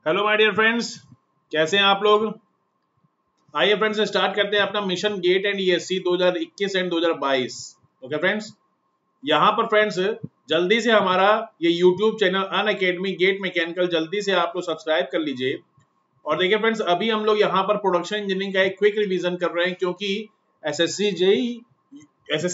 Hello my dear friends, कैसे हैं आप लोग। आइए फ्रेंड्स स्टार्ट करते हैं अपना mission GATE and ESC 2021 and 2022। Okay friends, यहाँ पर फ्रेंड्स जल्दी से हमारा ये YouTube channel Unacademy GATE mechanical जल्दी से आप लोग सब्सक्राइब कर लीजिए। और देखिए फ्रेंड्स, अभी हम लोग यहाँ पर प्रोडक्शन इंजीनियरिंग का एक क्विक रिवीजन कर रहे हैं, क्योंकि एसएससी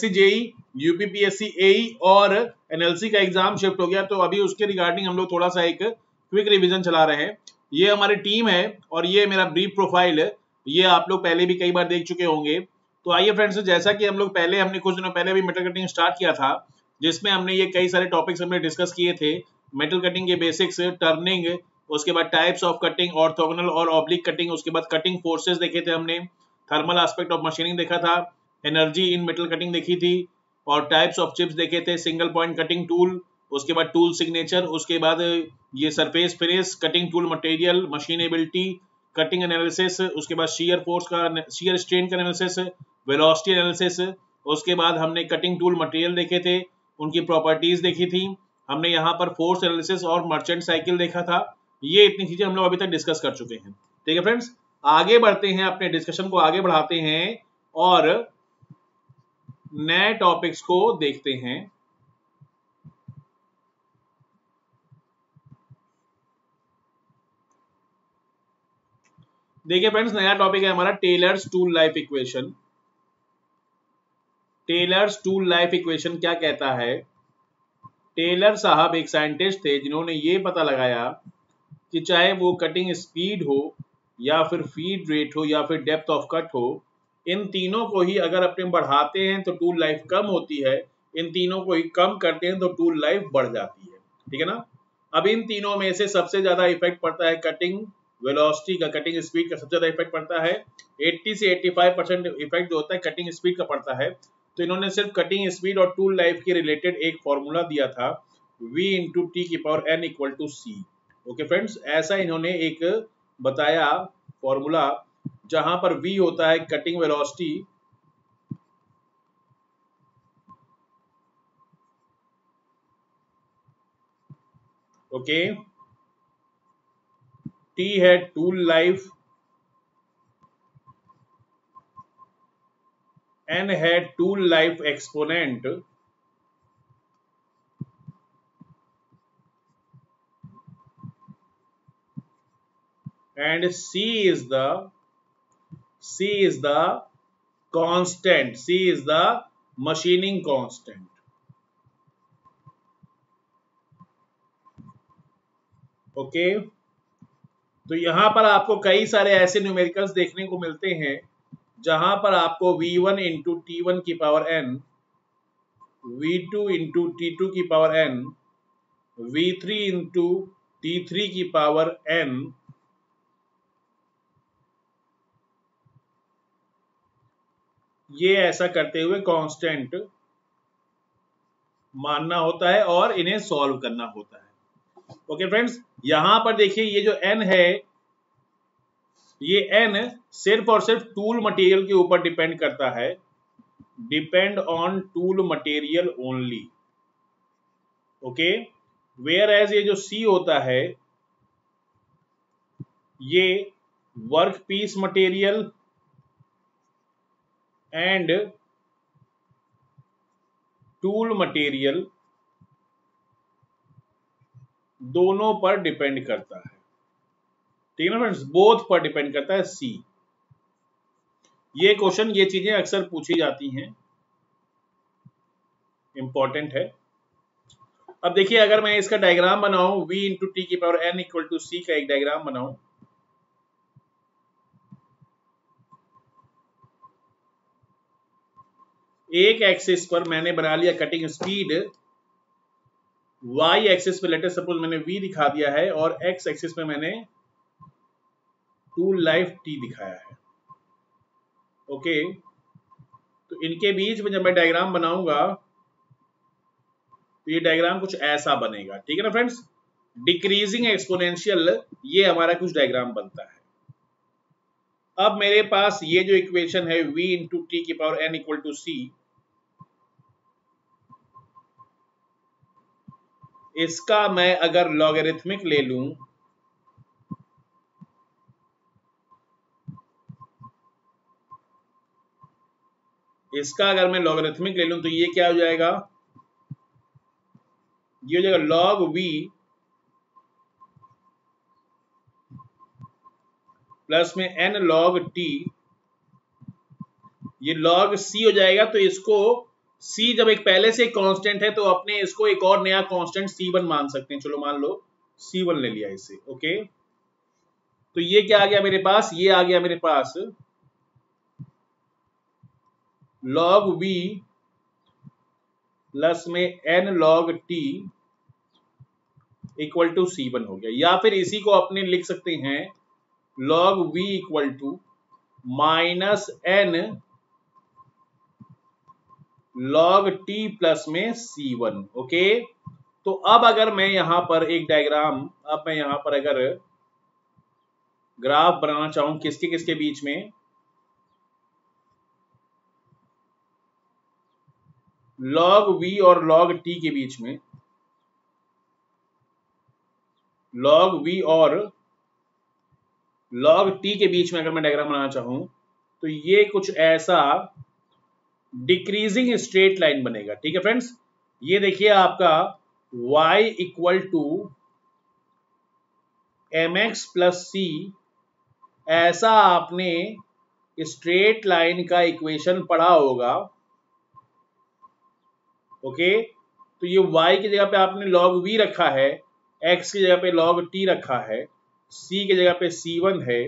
जेई यूपीपीएससी एई और एनएलसी का एग्जाम शिफ्ट हो गया, तो अभी उसके रिगार्डिंग हम लोग थोड़ा सा एक क्विक रिवीजन चला रहे हैं। ये हमारी टीम है और ये मेरा ब्रीफ प्रोफाइल है, ये आप लोग पहले भी कई बार देख चुके होंगे। तो आइए फ्रेंड्स, जैसा कि हम लोग हमने कुछ दिनों पहले भी मेटल कटिंग स्टार्ट किया था, जिसमें हमने ये कई सारे टॉपिक्स हमने डिस्कस किए थे। मेटल कटिंग के बेसिक्स, टर्निंग, उसके बाद टाइप्स ऑफ कटिंग, ऑर्थोगोनल और ऑब्लिक कटिंग, उसके बाद कटिंग फोर्सेस देखे थे हमने, थर्मल एस्पेक्ट ऑफ मशीनिंग देखा था, एनर्जी इन मेटल कटिंग देखी थी, और टाइप्स ऑफ चिप्स देखे थे, सिंगल पॉइंट कटिंग टूल, उसके बाद टूल सिग्नेचर, उसके बाद ये surface finish, cutting tool material, machinability, cutting analysis, उसके बाद शियर फोर्स का, शियर स्ट्रेन का एनालिसिस, वेलोसिटी एनालिसिस, उसके बाद हमने कटिंग टूल मटेरियल देखे थे, उनकी प्रॉपर्टीज देखी थी, हमने यहाँ पर फोर्स एनालिसिस और मर्चेंट साइकिल देखा था। ये इतनी चीजें हम लोग अभी तक डिस्कस कर चुके हैं। ठीक है फ्रेंड्स, आगे बढ़ते हैं, अपने डिस्कशन को आगे बढ़ाते हैं और नए टॉपिक्स को देखते हैं। देखिए फ्रेंड्स, नया टॉपिक है हमारा Taylor's tool life equation. Taylor's tool life equation क्या कहता है। टेलर साहब एक साइंटिस्ट थे जिन्होंने ये पता लगाया कि चाहे वो कटिंग स्पीड हो या फिर फीड रेट हो या फिर डेप्थ ऑफ कट हो, इन तीनों को ही अगर अपने बढ़ाते हैं तो टूल लाइफ कम होती है, इन तीनों को ही कम करते हैं तो टूल लाइफ बढ़ जाती है। ठीक है ना। अब इन तीनों में से सबसे ज्यादा इफेक्ट पड़ता है कटिंग वेलोसिटी का, कटिंग स्पीड का सबसे ज्यादा इफेक्ट पड़ता है। 80 से 85% इफेक्ट जो होता है कटिंग स्पीड का पड़ता है। तो इन्होंने सिर्फ कटिंग स्पीड और टूल लाइफ के रिलेटेड एक फॉर्मूला दिया था, v इंटू टी की power n equal to C. Okay friends, ऐसा इन्होंने एक बताया फॉर्मूला, जहां पर v होता है कटिंग वेलोसिटी, ओके, t है टूल लाइफ, n है tool life exponent, and c is the constant, c is the machining constant। Okay, तो यहां पर आपको कई सारे ऐसे न्यूमेरिकल्स देखने को मिलते हैं जहां पर आपको v1 इंटू टी वन की power n, v2 into T two की power n, v3 into T three की पावर n, ये ऐसा करते हुए कांस्टेंट मानना होता है और इन्हें सॉल्व करना होता है। ओके फ्रेंड्स, यहां पर देखिए ये जो n है, ये n सिर्फ और सिर्फ टूल मटेरियल के ऊपर डिपेंड करता है, depend on tool material only. Okay, whereas ये जो c होता है, ये work piece material and tool material दोनों पर डिपेंड करता है। ठीक है ना फ्रेंड्स, बोथ पर डिपेंड करता है सी। ये क्वेश्चन, ये चीजें अक्सर पूछी जाती हैं, इंपॉर्टेंट है। अब देखिए, अगर मैं इसका डायग्राम बनाऊं, v इंटू टी की पावर n इक्वल टू सी का एक डायग्राम बनाऊं, एक एक्सिस पर मैंने बना लिया कटिंग स्पीड, y एक्सिस पे लेटेस्ट सपोज मैंने v दिखा दिया है, और x एक्सिस पे मैंने टूल लाइफ t दिखाया है। ओके, तो इनके बीच में जब मैं डायग्राम बनाऊंगा तो ये डायग्राम कुछ ऐसा बनेगा। ठीक है ना फ्रेंड्स, डिक्रीजिंग एक्सपोनेंशियल, ये हमारा कुछ डायग्राम बनता है। अब मेरे पास ये जो इक्वेशन है v इंटू टी की पावर n इक्वल टू सी, इसका मैं अगर लॉगरिथमिक ले लूं इसका अगर मैं लॉगरिथमिक ले लूं तो ये क्या हो जाएगा, ये हो जाएगा log v प्लस में n log t, ये log c हो जाएगा। तो इसको c जब एक पहले से कांस्टेंट है तो अपने इसको एक और नया कांस्टेंट c1 मान सकते हैं। चलो मान लो c1 ले लिया इसे। ओके, तो ये क्या आ गया मेरे पास, ये आ गया मेरे पास log v प्लस में n log t equal to c1 हो गया। या फिर इसी को अपने लिख सकते हैं log v equal to minus n log t plus में c1। ओके, तो अब अगर मैं यहां पर एक डायग्राम, अब मैं यहां पर अगर ग्राफ बनाना चाहूं किसके किसके बीच में, log v और log t के बीच में, log v और log t के बीच में अगर मैं डायग्राम बनाना चाहूं तो ये कुछ ऐसा डिक्रीजिंग स्ट्रेट लाइन बनेगा। ठीक है फ्रेंड्स, ये देखिए आपका y equal to mx plus C, ऐसा आपने स्ट्रेट लाइन का इक्वेशन पढ़ा होगा। ओके, तो ये y की जगह पे आपने log v रखा है, x की जगह पे log t रखा है, c की जगह पे c1 है।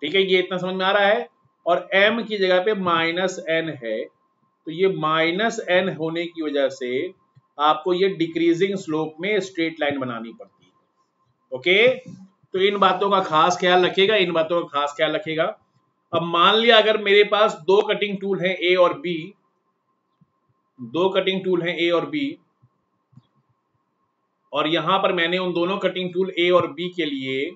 ठीक है, ये इतना समझ में आ रहा है। और m की जगह पे माइनस n है, तो ये माइनस n होने की वजह से आपको ये डिक्रीजिंग स्लोप में स्ट्रेट लाइन बनानी पड़ती है। ओके, तो इन बातों का खास ख्याल रखिएगा, इन बातों का खास ख्याल रखिएगा। अब मान लिया अगर मेरे पास दो कटिंग टूल हैं ए और बी, दो कटिंग टूल हैं ए और बी, और यहां पर मैंने उन दोनों कटिंग टूल ए और बी के लिए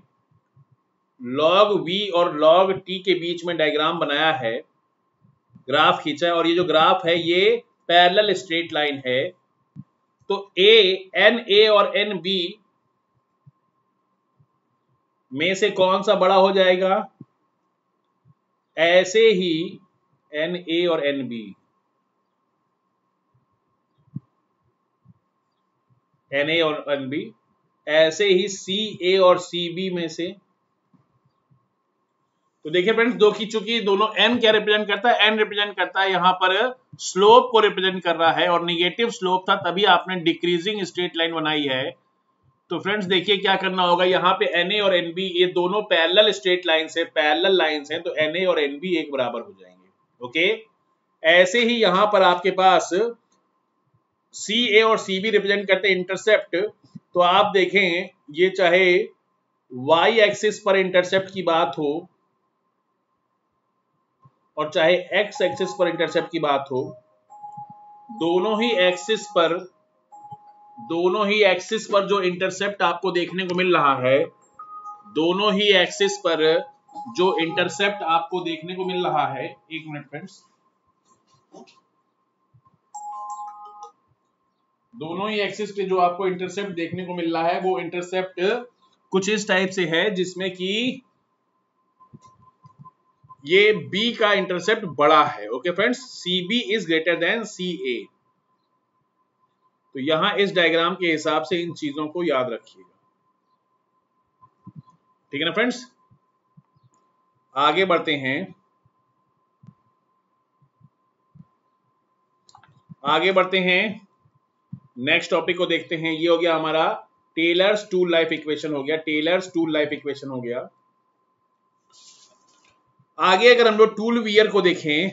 log v और log t के बीच में डायग्राम बनाया है, ग्राफ खींचा है, और ये जो ग्राफ है ये पैरेलल स्ट्रेट लाइन है। तो एन ए और एन बी में से कौन सा बड़ा हो जाएगा, ऐसे ही एन ए और एन बी, एन ए और एन बी, ऐसे ही सी ए और सी बी में से। तो देखिए फ्रेंड्स, दो की चूंकि दोनों n क्या रिप्रेजेंट करता है, n रिप्रेजेंट करता है यहां पर स्लोप को रिप्रेजेंट कर रहा है, और निगेटिव स्लोप था तभी आपने डिक्रीजिंग स्ट्रेट लाइन बनाई है। तो फ्रेंड्स देखिए क्या करना होगा, यहाँ पे Na और Nb ये दोनों पैरेलल स्ट्रेट लाइंस है, पैरेलल लाइंस हैं, तो Na और Nb एक बराबर हो जाएंगे। ओके, ऐसे ही यहां पर आपके पास Ca और Cb रिप्रेजेंट करते हैं इंटरसेप्ट। तो आप देखें, ये चाहे y एक्सिस पर इंटरसेप्ट की बात हो और चाहे x एक्सिस पर इंटरसेप्ट की बात हो, दोनों ही एक्सिस पर जो इंटरसेप्ट आपको देखने को मिल रहा है, दोनों ही एक्सिस पर जो इंटरसेप्ट आपको देखने को मिल रहा है, एक मिनट फ्रेंड्स, दोनों ही एक्सिस पे जो आपको इंटरसेप्ट देखने को मिल रहा है वो इंटरसेप्ट कुछ इस टाइप से है जिसमें कि ये B का इंटरसेप्ट बड़ा है। Okay friends, CB is greater than CA। तो यहां इस डायग्राम के हिसाब से इन चीजों को याद रखिएगा। ठीक है ना फ्रेंड्स, आगे बढ़ते हैं, आगे बढ़ते हैं, नेक्स्ट टॉपिक को देखते हैं। ये हो गया हमारा टेलर्स टूल लाइफ इक्वेशन हो गया, टेलर्स टूल लाइफ इक्वेशन हो गया। आगे अगर हम लोग टूल वियर को देखें,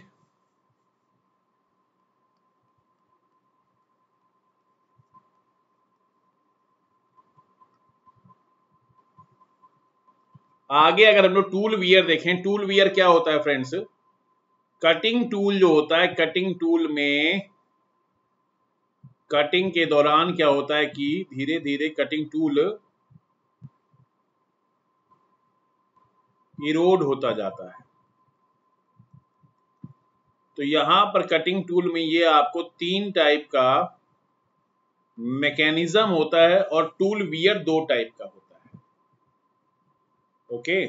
आगे अगर हम लोग टूल वियर देखें, टूल वियर क्या होता है फ्रेंड्स, कटिंग टूल जो होता है, कटिंग टूल में कटिंग के दौरान क्या होता है कि धीरे धीरे कटिंग टूल इरोड होता जाता है। तो यहां पर कटिंग टूल में ये आपको तीन टाइप का मैकेनिज्म होता है और टूल वियर दो टाइप का होता है। ओके,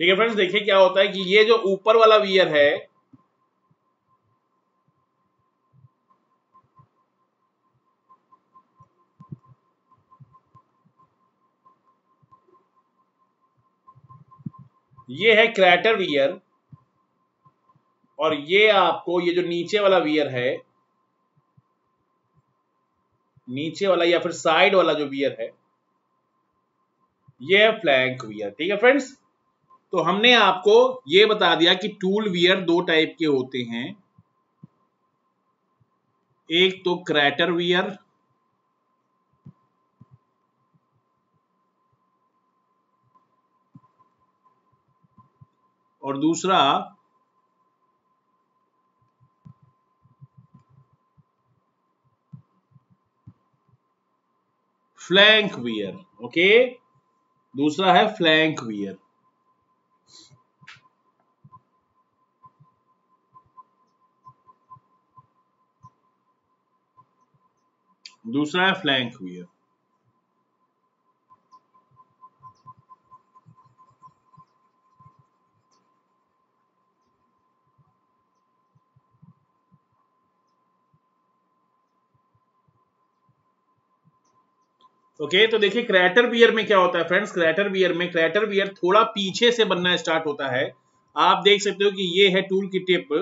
ठीक है फ्रेंड्स, देखिए क्या होता है कि ये जो ऊपर वाला वियर है, ये है क्रैटर वियर, और ये आपको ये जो नीचे वाला वियर है, नीचे वाला या फिर साइड वाला जो वियर है, ये है फ्लैंक वियर। ठीक है फ्रेंड्स, तो हमने आपको ये बता दिया कि टूल वियर दो टाइप के होते हैं, एक तो क्रैटर वियर और दूसरा फ्लैंक वियर। ओके, दूसरा है फ्लैंक वियर। दूसरा है फ्लैंक वियर। ओके, तो देखिए क्रैटर बियर में क्या होता है फ्रेंड्स, क्रैटर बियर थोड़ा पीछे से बनना स्टार्ट होता है। आप देख सकते हो कि ये है टूल की टिप,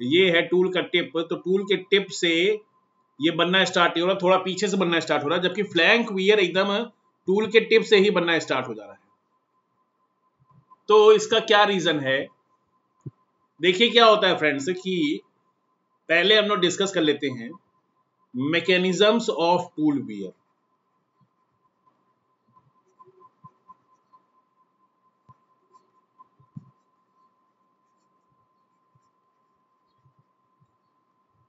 ये है टूल का टिप, तो टूल के टिप से ये बनना स्टार्ट नहीं हो रहा, थोड़ा पीछे से बनना स्टार्ट हो रहा है, जबकि फ्लैंक वियर एकदम टूल के टिप से ही बनना स्टार्ट हो जा रहा है। तो इसका क्या रीजन है, देखिए क्या होता है फ्रेंड्स कि पहले हम लोग डिस्कस कर लेते हैं मैकेनिज्म्स ऑफ टूल वियर।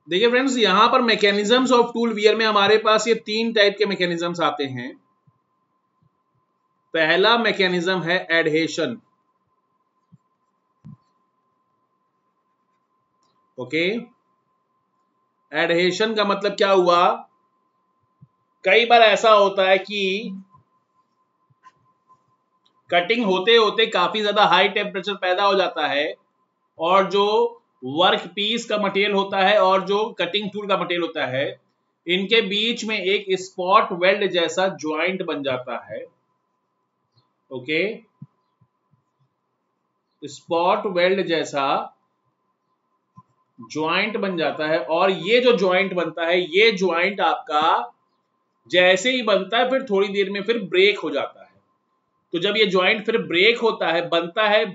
देखिए फ्रेंड्स, यहां पर मैकेनिज्म्स ऑफ टूल वियर में हमारे पास ये तीन टाइप के मैकेनिज्म्स आते हैं। पहला मैकेनिज्म है एडहेशन। ओके, एडहेशन का मतलब क्या हुआ, कई बार ऐसा होता है कि कटिंग होते होते काफी ज्यादा हाई टेम्परेचर पैदा हो जाता है, और जो वर्क पीस का मटेरियल होता है और जो कटिंग टूल का मटेरियल होता है, इनके बीच में एक स्पॉट वेल्ड जैसा ज्वाइंट बन जाता है। ओके, स्पॉट वेल्ड जैसा ज्वाइंट बन जाता है, और ये जो ज्वाइंट बनता है, ये ज्वाइंट आपका जैसे ही बनता है फिर थोड़ी देर में फिर ब्रेक हो जाता है। तो जब ये ज्वाइंट फिर ब्रेक होता है, बनता है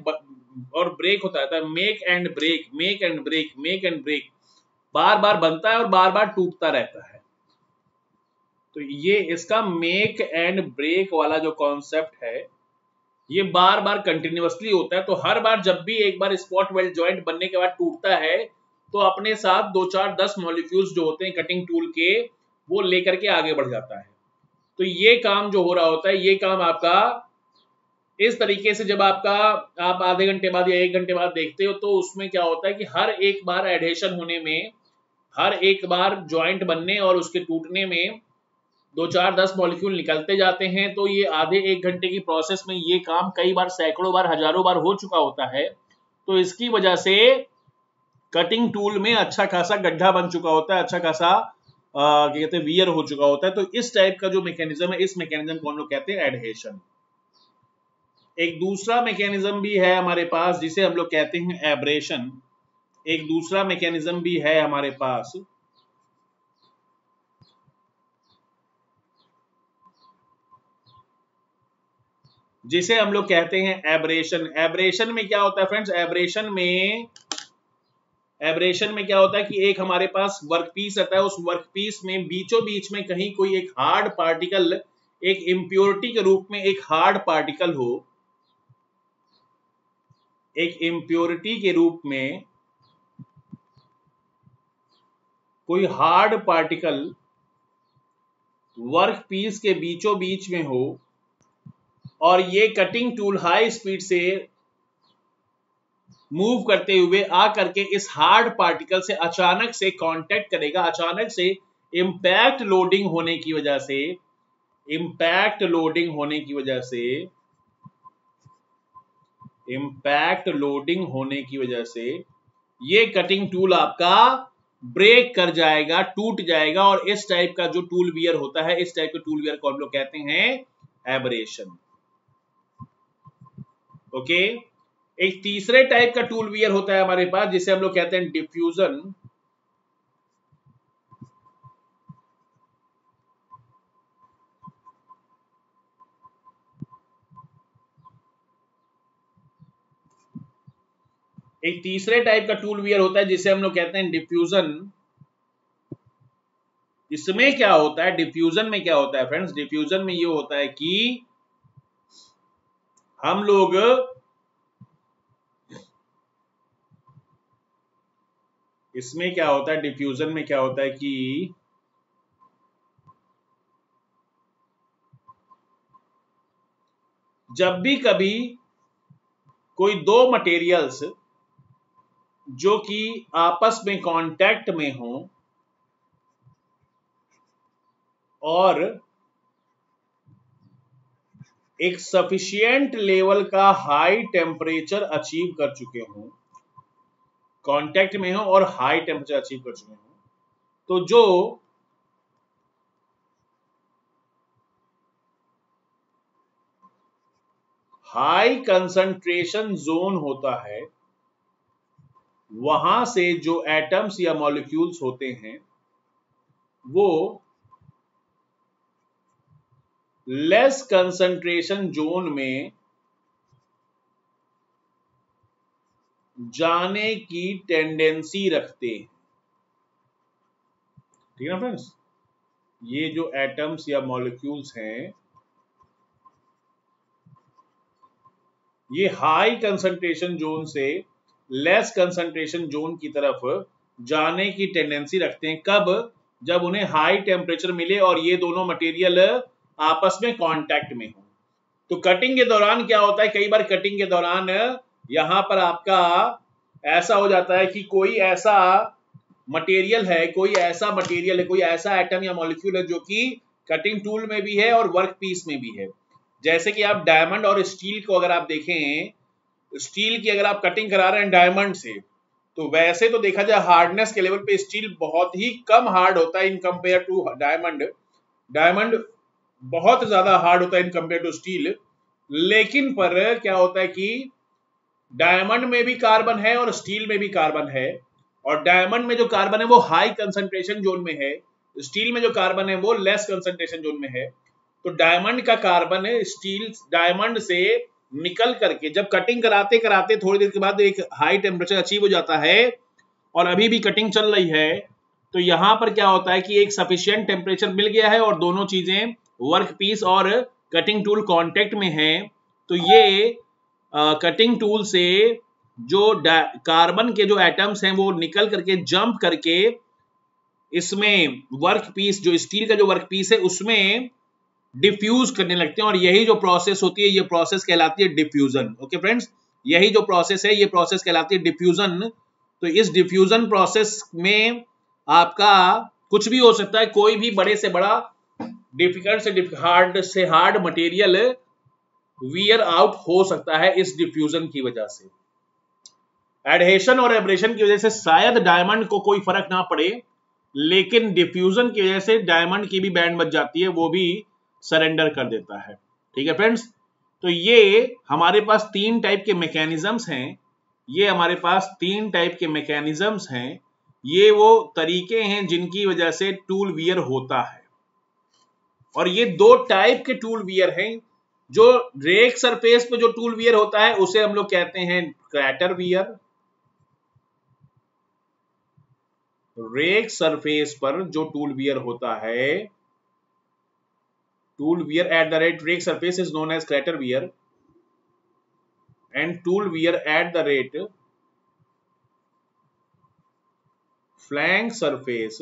और ब्रेक होता है, make and break, make and break, make and break, बार बार बनता है और बार बार टूटता रहता है। तो ये इसका मेक एंड ब्रेक वाला जो कॉन्सेप्ट है, ये बार बार कंटिन्यूअसली होता है। तो हर बार जब भी एक बार स्पॉट वेल्ड ज्वाइंट बनने के बाद टूटता है, तो अपने साथ 2 4 10 मॉलिक्यूल्स जो होते हैं कटिंग टूल के, वो लेकर के आगे बढ़ जाता है। तो ये काम जो हो रहा होता है, ये काम आपका इस तरीके से जब आपका आप आधे घंटे बाद या 1 घंटे बाद देखते हो, तो उसमें क्या होता है कि हर एक बार एडहेशन होने में, हर एक बार ज्वाइंट बनने और उसके टूटने में 2 4 10 मॉलिक्यूल निकलते जाते हैं। तो ये आधे 1 घंटे की प्रोसेस में ये काम कई बार, सैकड़ों बार, हजारों बार हो चुका होता है। तो इसकी वजह से कटिंग टूल में अच्छा खासा गड्ढा बन चुका होता है, अच्छा खासा क्या कहते हैं, वियर हो चुका होता है। तो इस टाइप का जो मैकेनिज्म है, इस मैकेनिज्म को हम लोग कहते हैं एडहेशन। एक दूसरा मैकेनिज्म भी है हमारे पास जिसे हम लोग कहते हैं एब्रेशन। एक दूसरा मैकेनिज्म भी है हमारे पास जिसे हम लोग कहते हैं एब्रेशन। एब्रेशन में क्या होता है फ्रेंड्स, एब्रेशन में क्या होता है कि एक हमारे पास वर्कपीस रहता है, उस वर्कपीस में बीचों बीच में कहीं कोई एक हार्ड पार्टिकल, एक इम्प्योरिटी के रूप में एक हार्ड पार्टिकल हो, एक इम्प्योरिटी के रूप में कोई हार्ड पार्टिकल वर्कपीस के बीचों बीच में हो, और ये कटिंग टूल हाई स्पीड से मूव करते हुए आ करके इस हार्ड पार्टिकल से अचानक से कांटेक्ट करेगा। अचानक से इंपैक्ट लोडिंग होने की वजह से, इंपैक्ट लोडिंग होने की वजह से इम्पैक्ट लोडिंग होने की वजह से ये कटिंग टूल आपका ब्रेक कर जाएगा, टूट जाएगा, और इस टाइप का जो टूल वियर होता है, इस टाइप के टूल वियर को हम लोग कहते हैं एब्रेशन। ओके। एक तीसरे टाइप का टूल वियर होता है हमारे पास जिसे हम लोग कहते हैं डिफ्यूजन। एक तीसरे टाइप का टूल वियर होता है जिसे हम लोग कहते हैं डिफ्यूजन। इसमें क्या होता है, डिफ्यूजन में क्या होता है फ्रेंड्स, डिफ्यूजन में ये होता है कि हम लोग इसमें क्या होता है, डिफ्यूजन में क्या होता है कि जब भी कभी कोई दो मटेरियल्स जो कि आपस में कांटेक्ट में हो और एक सफिशिएंट लेवल का हाई टेम्परेचर अचीव कर चुके हों, कांटेक्ट में हो और हाई टेम्परेचर अचीव कर चुके हों, तो जो हाई कंसंट्रेशन जोन होता है वहां से जो एटम्स या मॉलिक्यूल्स होते हैं वो लेस कंसंट्रेशन जोन में जाने की टेंडेंसी रखते हैं। ठीक है ना फ्रेंड्स, ये जो एटम्स या मॉलिक्यूल्स हैं ये हाई कंसंट्रेशन जोन से लेस कंसंट्रेशन जोन की तरफ जाने की टेंडेंसी रखते हैं। कब? जब उन्हें हाई टेम्परेचर मिले और ये दोनों मटेरियल आपस में कांटेक्ट में हो। तो कटिंग के दौरान क्या होता है, कई बार कटिंग के दौरान यहां पर आपका ऐसा हो जाता है कि कोई ऐसा मटेरियल है, कोई ऐसा एटम या मॉलिक्यूल है जो कि कटिंग टूल में भी है और वर्क पीस में भी है। जैसे कि आप डायमंड और स्टील को अगर आप देखें, स्टील की अगर आप कटिंग करा रहे हैं डायमंड से, तो वैसे तो देखा जाए हार्डनेस के लेवल पे स्टील बहुत ही कम हार्ड होता है in compare to diamond. Diamond बहुत ज्यादा हार्ड होता है इन कंपेयर टू स्टील। लेकिन पर क्या होता है कि डायमंड में भी कार्बन है और स्टील में भी कार्बन है, और डायमंड में जो कार्बन है वो हाई कंसंट्रेशन जोन में है, स्टील में जो कार्बन है वो लेस कंसंट्रेशन जोन में है। तो डायमंड का कार्बन स्टील डायमंड से निकल करके जब कटिंग कराते कराते थोड़ी देर के बाद एक हाई टेम्परेचर अचीव हो जाता है और अभी भी कटिंग चल रही है, तो यहां पर क्या होता है कि एक सफिशिएंट टेम्परेचर मिल गया है और दोनों चीजें वर्क पीस और कटिंग टूल कांटेक्ट में है। तो ये कटिंग टूल से जो कार्बन के जो एटम्स हैं वो निकल करके जंप करके इसमें वर्क पीस, जो स्टील का जो वर्क पीस है उसमें डिफ्यूज करने लगते हैं, और यही जो प्रोसेस होती है ये प्रोसेस कहलाती है डिफ्यूजन। ओके फ्रेंड्स, यही जो प्रोसेस है ये प्रोसेस कहलाती है डिफ्यूजन। तो इस डिफ्यूजन प्रोसेस में आपका कुछ भी हो सकता है, कोई भी बड़े से बड़ा डिफिकल्ट से हार्ड मटेरियल वियर आउट हो सकता है इस डिफ्यूजन की वजह से। एडहेशन और एब्रेशन की वजह से शायद डायमंड को कोई फर्क ना पड़े, लेकिन डिफ्यूजन की वजह से डायमंड की भी बैंड बच जाती है, वो भी सरेंडर कर देता है। ठीक है फ्रेंड्स, तो ये हमारे पास तीन टाइप के मैकेनिज्म्स हैं, ये हमारे पास तीन टाइप के मैकेनिज्म्स हैं, ये वो तरीके हैं जिनकी वजह से टूल वियर होता है। और ये दो टाइप के टूल वियर हैं। जो रेक सरफेस पे जो टूल वियर होता है उसे हम लोग कहते हैं क्रैटर वियर। रेक सरफेस पर जो टूल वियर होता है, tool wear at the rake surface is known as crater wear, and tool wear at the rate flank surface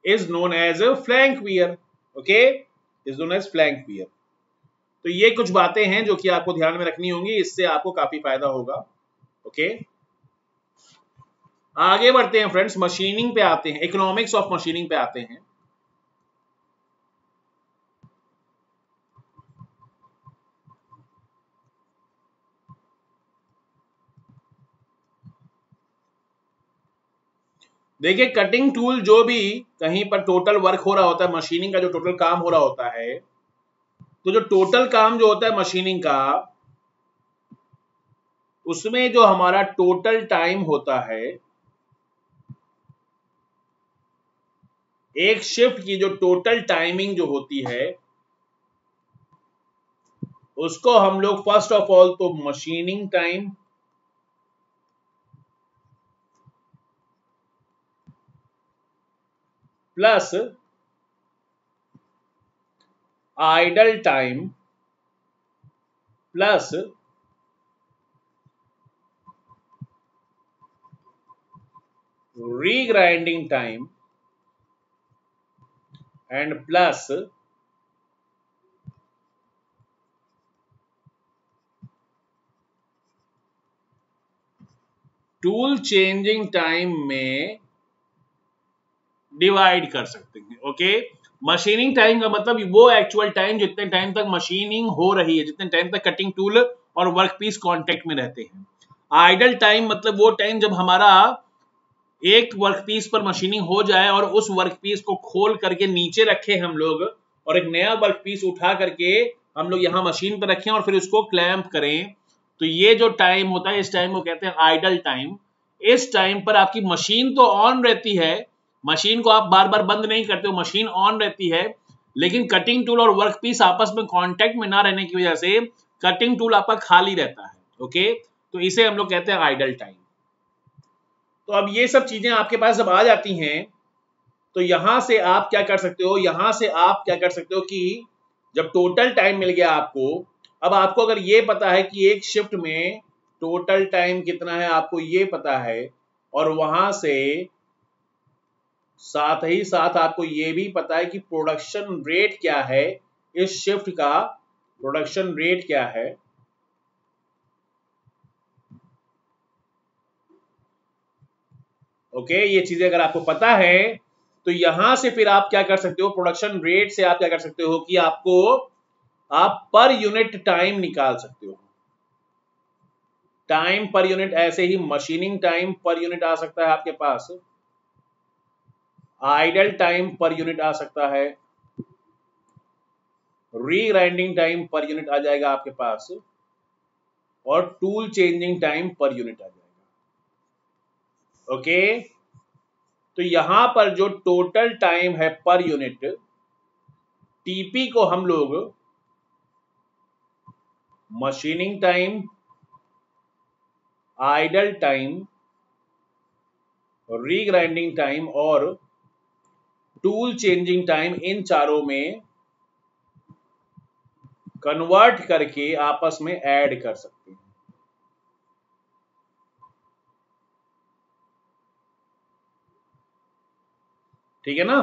is known as flank wear. Okay, is known as flank wear. तो ये कुछ बातें हैं जो कि आपको ध्यान में रखनी होंगी, इससे आपको काफी फायदा होगा। ओके, आगे बढ़ते हैं फ्रेंड्स, मशीनिंग पे आते हैं, इकोनॉमिक्स ऑफ मशीनिंग पे आते हैं। देखिए कटिंग टूल जो भी कहीं पर टोटल वर्क हो रहा होता है, मशीनिंग का जो टोटल काम हो रहा होता है, तो जो टोटल काम जो होता है मशीनिंग का, उसमें जो हमारा टोटल टाइम होता है, एक शिफ्ट की जो टोटल टाइमिंग जो होती है, उसको हम लोग फर्स्ट ऑफ ऑल तो machining time plus idle time plus regrinding time and plus tool changing time में डिवाइड कर सकते हैं। ओके, मशीनिंग टाइम का मतलब वो एक्चुअल टाइम जितने टाइम तक मशीनिंग हो रही है, जितने टाइम तक कटिंग टूल और वर्कपीस कांटेक्ट में रहते हैं। आइडल टाइम मतलब वो टाइम जब हमारा एक वर्कपीस पर मशीनिंग हो जाए और उस वर्कपीस को खोल करके नीचे रखे हम लोग और एक नया वर्कपीस उठा करके हम लोग यहाँ मशीन पर रखें और फिर उसको क्लैंप करें, तो ये जो टाइम होता है इस टाइम को कहते हैं आइडल टाइम। इस टाइम पर आपकी मशीन तो ऑन रहती है, मशीन को आप बार बार बंद नहीं करते हो, मशीन ऑन रहती है, लेकिन कटिंग टूल और वर्कपीस आपस में कांटेक्ट में ना रहने की वजह से कटिंग टूल आपका खाली रहता है। ओके, तो इसे हम लोग कहते हैं आइडल टाइम। तो अब ये सब चीजें आपके पास जब आ जाती हैं, तो यहां से आप क्या कर सकते हो, यहां से आप क्या कर सकते हो कि जब टोटल टाइम मिल गया आपको, अब आपको अगर ये पता है कि एक शिफ्ट में टोटल टाइम कितना है, आपको ये पता है, और वहां से साथ ही साथ आपको ये भी पता है कि प्रोडक्शन रेट क्या है, इस शिफ्ट का प्रोडक्शन रेट क्या है। ओके, ये चीजें अगर आपको पता है, तो यहां से फिर आप क्या कर सकते हो, प्रोडक्शन रेट से आप क्या कर सकते हो कि आप पर यूनिट टाइम निकाल सकते हो। टाइम पर यूनिट, ऐसे ही मशीनिंग टाइम पर यूनिट आ सकता है आपके पास, आइडल टाइम पर यूनिट आ सकता है, रीग्राइंडिंग टाइम पर यूनिट आ जाएगा आपके पास, और tool changing time per unit आ जाएगा। ओके, तो यहां पर जो टोटल टाइम है पर यूनिट, टीपी को हम लोग machining time, idle time, regrinding time और टूल चेंजिंग टाइम, इन चारों में कन्वर्ट करके आपस में ऐड कर सकते हैं। ठीक है ना।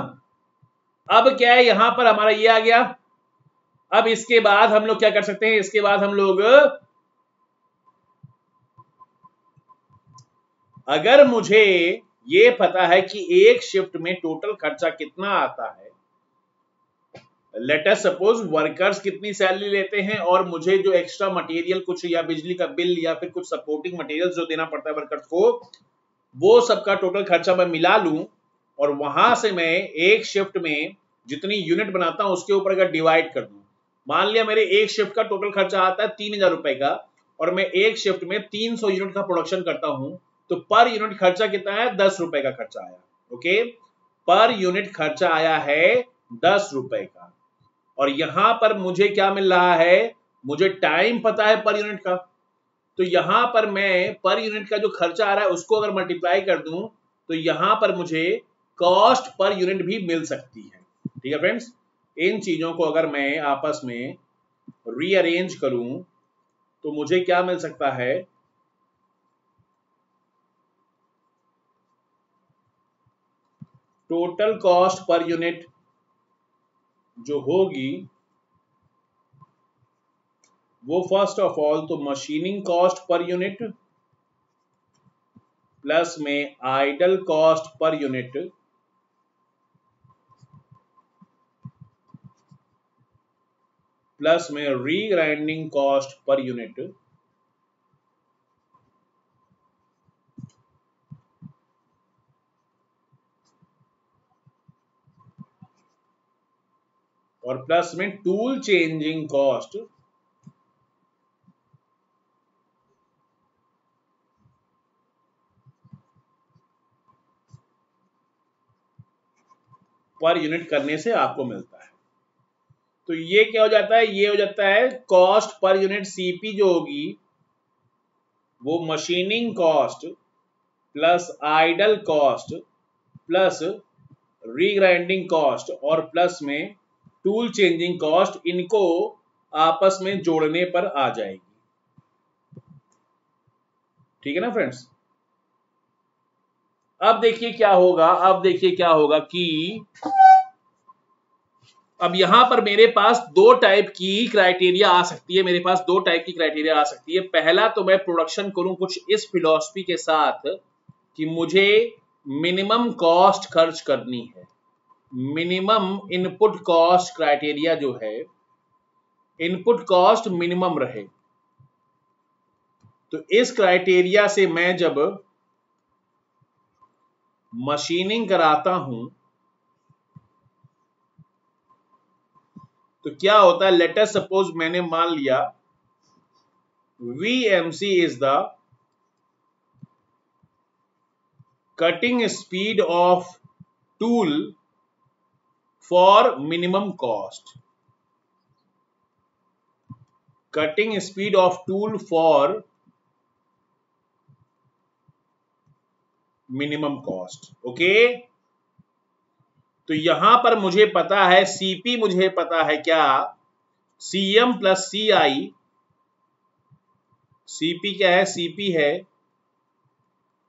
अब क्या है, यहां पर हमारा ये आ गया। अब इसके बाद हम लोग क्या कर सकते हैं, इसके बाद हम लोग, अगर मुझे ये पता है कि एक शिफ्ट में टोटल खर्चा कितना आता है, लेट अस सपोज वर्कर्स कितनी सैलरी लेते हैं, और मुझे जो एक्स्ट्रा मटेरियल कुछ या बिजली का बिल या फिर कुछ सपोर्टिंग मटेरियल जो देना पड़ता है वर्कर्स को, वो सबका टोटल खर्चा मैं मिला लूं, और वहां से मैं एक शिफ्ट में जितनी यूनिट बनाता हूं उसके ऊपर अगर डिवाइड कर दूं, मान लिया मेरे एक शिफ्ट का टोटल खर्चा आता है 3,000 रुपए का, और मैं एक शिफ्ट में 300 यूनिट का प्रोडक्शन करता हूं, तो पर यूनिट खर्चा कितना है, 10 रुपए का खर्चा आया। ओके, पर यूनिट खर्चा आया है 10 रुपए का, और यहां पर मुझे क्या मिल रहा है, मुझे टाइम पता है पर यूनिट का, तो यहां पर मैं पर यूनिट का जो खर्चा आ रहा है उसको अगर मल्टीप्लाई कर दूं, तो यहां पर मुझे कॉस्ट पर यूनिट भी मिल सकती है। ठीक है फ्रेंड्स, इन चीजों को अगर मैं आपस में रीअरेंज करूं, तो मुझे क्या मिल सकता है, टोटल कॉस्ट पर यूनिट जो होगी, वो फर्स्ट ऑफ ऑल तो machining cost per unit plus में idle cost per unit plus में रीग्राइंडिंग कॉस्ट पर यूनिट और प्लस में tool changing cost per unit करने से आपको मिलता है। तो ये क्या हो जाता है, ये हो जाता है कॉस्ट पर यूनिट सीपी जो होगी वो machining cost plus idle cost plus regrinding cost और प्लस में टूल चेंजिंग कॉस्ट, इनको आपस में जोड़ने पर आ जाएगी। ठीक है ना फ्रेंड्स। अब देखिए क्या होगा, अब देखिए क्या होगा कि अब यहां पर मेरे पास दो टाइप की क्राइटेरिया आ सकती है, मेरे पास दो टाइप की क्राइटेरिया आ सकती है। पहला तो मैं प्रोडक्शन करूं कुछ इस फिलॉसफी के साथ कि मुझे मिनिमम कॉस्ट खर्च करनी है, मिनिमम इनपुट कॉस्ट क्राइटेरिया जो है, इनपुट कॉस्ट मिनिमम रहे। तो इस क्राइटेरिया से मैं जब मशीनिंग कराता हूं तो क्या होता है, लेट अस सपोज मैंने मान लिया VMC is the cutting speed of tool for minimum cost, cutting speed of tool for minimum cost. Okay, तो यहां पर मुझे पता है सीपी, मुझे पता है क्या, सीएम प्लस सीआई। सीपी क्या है, सीपी है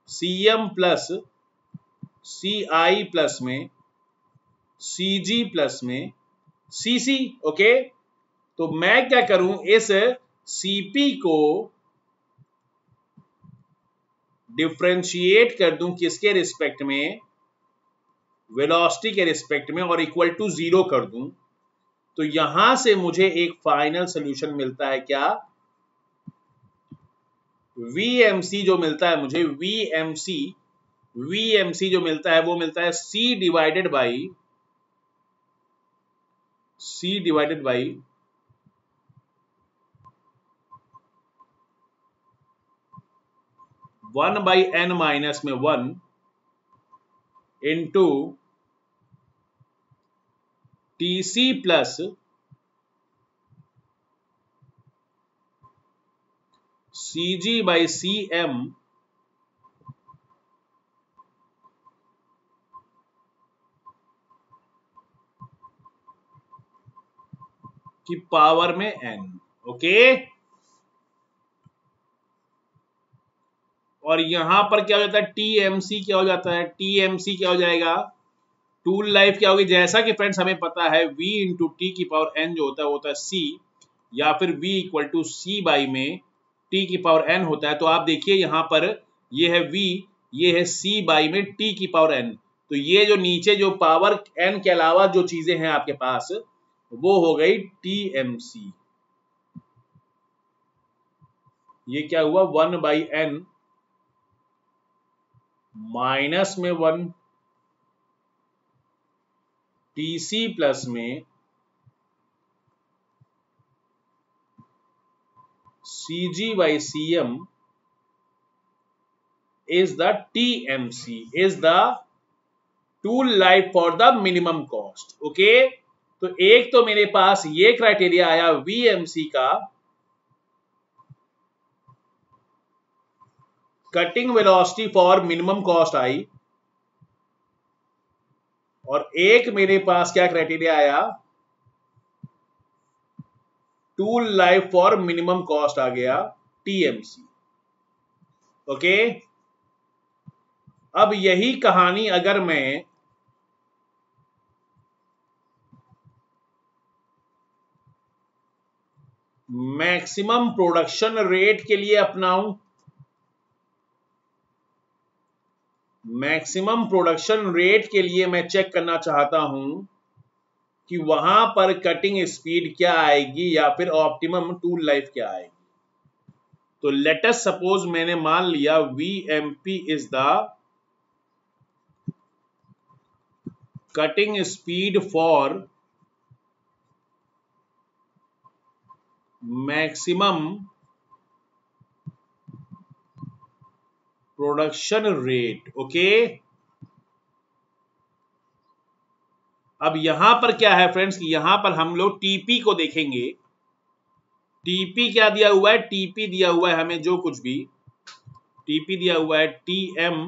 सीएम प्लस सीआई प्लस में सीजी प्लस में सीसी। ओके, तो मैं क्या करूं, इस सीपी को डिफरेंशिएट कर दूं किसके रिस्पेक्ट में, वेलोसिटी के रिस्पेक्ट में, और इक्वल टू 0 कर दूं। तो यहां से मुझे एक फाइनल सॉल्यूशन मिलता है क्या, VMC जो मिलता है मुझे, VMC जो मिलता है वो मिलता है C divided by 1/n minus में 1 इंटू TC प्लस CG/CM की पावर में n। ओके, और यहां पर क्या हो जाता है, TMC क्या हो जाता है, TMC क्या हो जाएगा, टूल लाइफ क्या होगी। जैसा कि फ्रेंड्स हमें पता है V इंटू टी की पावर n जो होता है वो होता है C, या फिर V equal to C by में T की पावर n होता है। तो आप देखिए यहां पर ये है V, ये है C बाई में T की पावर n। तो ये जो नीचे जो पावर n के अलावा जो चीजें हैं आपके पास वो हो गई TMC। ये क्या हुआ, 1/n माइनस में 1 TC प्लस में CG/CM is the TMC, is the tool life for the minimum cost। Okay, तो एक तो मेरे पास ये क्राइटेरिया आया VMC का, cutting velocity for minimum cost आई, और एक मेरे पास क्या क्राइटेरिया आया, tool life for minimum cost आ गया, TMC। ओके, अब यही कहानी अगर मैं मैक्सिमम प्रोडक्शन रेट के लिए अपनाऊं, मैक्सिमम प्रोडक्शन रेट के लिए मैं चेक करना चाहता हूं कि वहां पर कटिंग स्पीड क्या आएगी या फिर ऑप्टिमम टूल लाइफ क्या आएगी। तो लेट अस सपोज मैंने मान लिया VMP is the cutting speed for maximum production rate. Okay, अब यहां पर क्या है फ्रेंड्स, यहां पर हम लोग टीपी को देखेंगे। टीपी क्या दिया हुआ है, टीपी दिया हुआ है हमें जो कुछ भी टीपी दिया हुआ है टीएम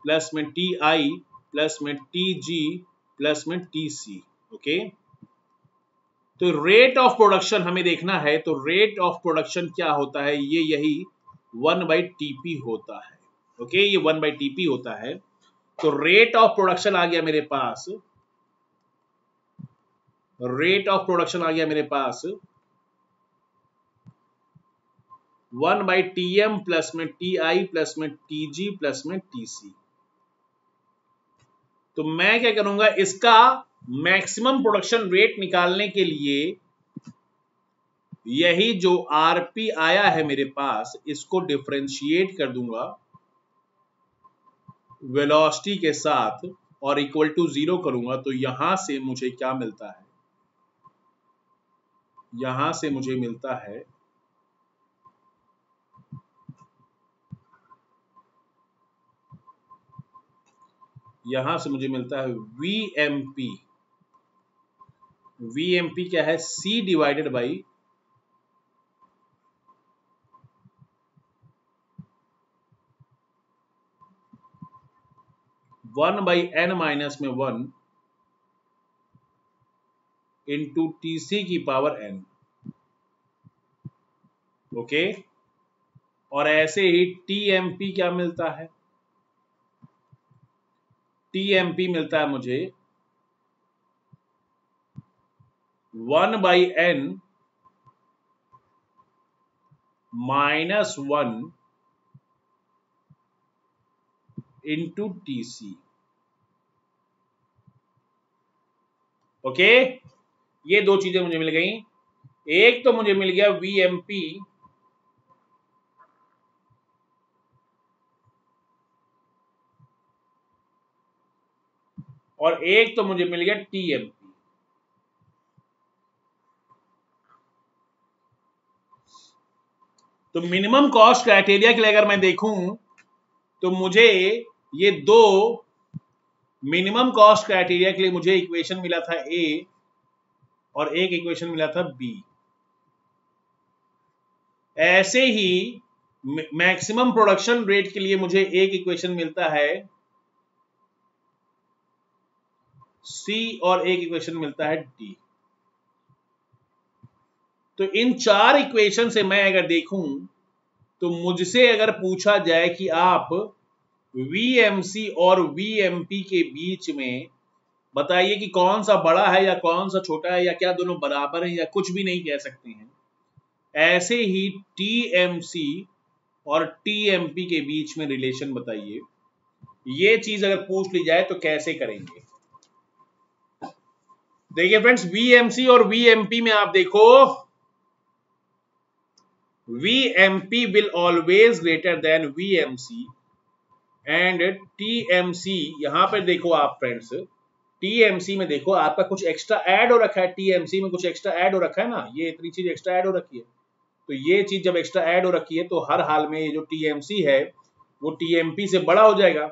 प्लस में टीआई प्लस में टीजी प्लस में टीसी। ओके, तो रेट ऑफ प्रोडक्शन हमें देखना है, तो रेट ऑफ प्रोडक्शन क्या होता है, ये यही 1/TP होता है। ओके, ये 1/TP होता है। तो रेट ऑफ प्रोडक्शन आ गया मेरे पास, रेट ऑफ प्रोडक्शन आ गया मेरे पास 1/TM प्लस में TI प्लस में TG प्लस में TC। तो मैं क्या करूंगा, इसका मैक्सिमम प्रोडक्शन रेट निकालने के लिए यही जो आरपी आया है मेरे पास, इसको डिफरेंशिएट कर दूंगा वेलोसिटी के साथ और इक्वल टू 0 करूंगा। तो यहां से मुझे क्या मिलता है, यहां से मुझे मिलता है VMP। VMP क्या है, C divided by 1/n-1 into TC की पावर n। ओके, और ऐसे ही TMP क्या मिलता है, TMP मिलता है मुझे 1/n minus 1 into TC। Okay, ये दो चीजें मुझे मिल गई। एक तो मुझे मिल गया VMP और एक तो मुझे मिल गया TMP। तो मिनिमम कॉस्ट क्राइटेरिया के लिए अगर मैं देखूं तो मुझे ये दो मिनिमम कॉस्ट क्राइटेरिया के लिए मुझे इक्वेशन मिला था A और एक इक्वेशन मिला था B। ऐसे ही मैक्सिमम प्रोडक्शन रेट के लिए मुझे एक इक्वेशन मिलता है C और एक इक्वेशन मिलता है D। तो इन चार इक्वेशन से मैं अगर देखूं तो मुझसे अगर पूछा जाए कि आप VMC और VMP के बीच में बताइए कि कौन सा बड़ा है या कौन सा छोटा है, या क्या दोनों बराबर है, या कुछ भी नहीं कह सकते हैं, ऐसे ही TMC और TMP के बीच में रिलेशन बताइए। ये चीज अगर पूछ ली जाए तो कैसे करेंगे। देखिए फ्रेंड्स, VMC और VMP में आप देखो VMP will always greater than VMC and TMC। यहां पर देखो आप फ्रेंड्स, TMC में देखो आपका कुछ एक्स्ट्रा ऐड हो रखा है, TMC में कुछ एक्स्ट्रा ऐड हो रखा है ना, ये इतनी चीज एक्स्ट्रा ऐड हो रखी है। तो ये चीज जब एक्स्ट्रा ऐड हो रखी है तो हर हाल में ये जो TMC है वो TMP से बड़ा हो जाएगा।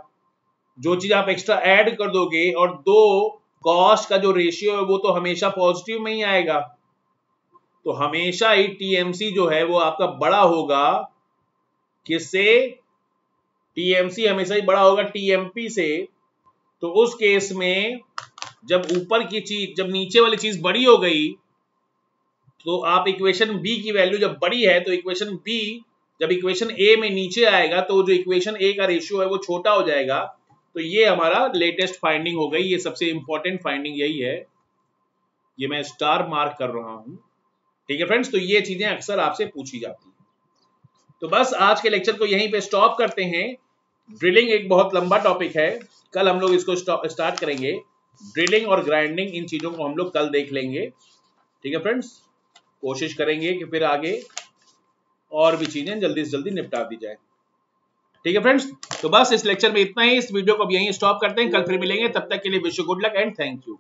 जो चीज आप एक्स्ट्रा ऐड कर दोगे, और दो कॉस्ट का जो रेशियो है वो तो हमेशा पॉजिटिव में ही आएगा, तो हमेशा ही TMC जो है वो आपका बड़ा होगा किससे, TMC हमेशा ही बड़ा होगा TMP से। तो उस केस में जब ऊपर की चीज, जब नीचे वाली चीज बड़ी हो गई तो आप इक्वेशन B की वैल्यू जब बड़ी है तो इक्वेशन B जब इक्वेशन A में नीचे आएगा तो जो इक्वेशन A का रेशियो है वो छोटा हो जाएगा। तो ये हमारा लेटेस्ट फाइंडिंग हो गई, ये सबसे इंपॉर्टेंट फाइंडिंग यही है, ये मैं स्टार मार्क कर रहा हूं। ठीक है फ्रेंड्स, तो ये चीजें अक्सर आपसे पूछी जाती हैं। तो बस आज के लेक्चर को यहीं पे स्टॉप करते हैं। ड्रिलिंग एक बहुत लंबा टॉपिक है, कल हम लोग इसको स्टार्ट करेंगे। ड्रिलिंग और ग्राइंडिंग, इन चीजों को हम लोग कल देख लेंगे। ठीक है फ्रेंड्स, कोशिश करेंगे कि फिर आगे और भी चीजें जल्दी से जल्दी निपटा दी जाए। ठीक है फ्रेंड्स, तो बस इस लेक्चर में इतना ही। इस वीडियो को अब यहीं स्टॉप करते हैं, कल फिर मिलेंगे। तब तक के लिए wish you good luck and thank you.